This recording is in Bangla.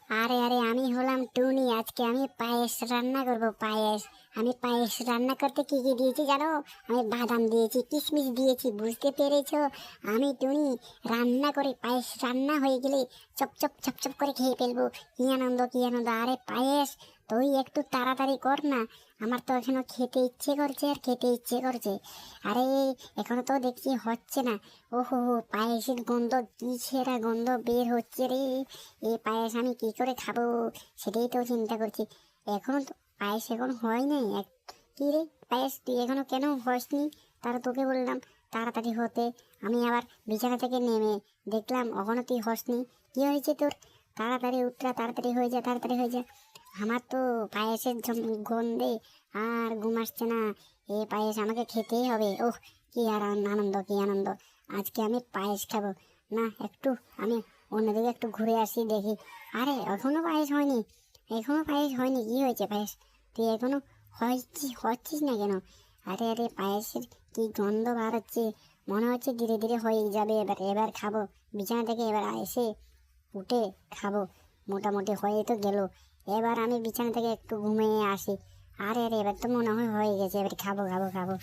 আরে আরে আমি হলাম টুনি। আজকে আমি পায়েস রান্না করব। পায়েস। আমি পায়েস রান্না করতে কি কি দিয়েছি জানো? আমি বাদাম দিয়েছি, কিশমিশ দিয়েছি, বুঝতে পেরেছো? আমি টুনি রান্না করে পায়েস রান্না হয়ে গেলে চপ চপ চপ চপ করে খেয়ে ফেলবো। কি আনন্দ কি আনন্দ! আরে পায়েস, তুই একটু তাড়াতাড়ি কর না, আমার তো এখনো খেতে ইচ্ছে করছে আর খেতে ইচ্ছে করছে। আরে এখনো তো দেখছি হচ্ছে না। ওহো, পায়েসের গন্ধ, কি ছেঁড়া গন্ধ বের হচ্ছে রে। এই পায়েস আমি কি করে খাবো সেটাই তো চিন্তা করছি। এখনো তো পায়েস এখন হয় নাই। কি রে পায়েস, তুই এখনো কেন হসনি? তারা তোকে বললাম তাড়াতাড়ি হতে। আমি আবার বিছানা থেকে নেমে দেখলাম এখনো তুই হসনি। কি হয়েছে তোর? তাড়াতাড়ি উঠরা, তাড়াতাড়ি হয়ে যা, তাড়াতাড়ি হয়ে যা। আমার তো পায়েসের গন্ধে আর ঘুম আসছে না। এ পায়েস আমাকে খেতেই হবে। ওহ, কি আর আনন্দ, কি আনন্দ! আজকে আমি পায়েস খাবো। না, একটু আমি অন্যদিকে একটু ঘুরে আসি, দেখি। আরে এখনো পায়েস হয়নি, এখনো পায়েস হয়নি। কি হয়েছে পায়েস? তুই এখনো হচ্ছিস না কেন? আরে আরে, পায়েসের কি গন্ধ বার হচ্ছে! মনে হচ্ছে ধীরে ধীরে হয়ে যাবে। এবার এবার খাবো। বিছানা থেকে এবার এসে উঠে খাবো। মোটামুটি হয়ে তো গেল। এবার আমি বিছানা থেকে একটু ঘুমিয়ে আসি। আরে আরে, এবার তো মনে হয় হয়ে গেছে। এবার খাবো খাবো খাবো।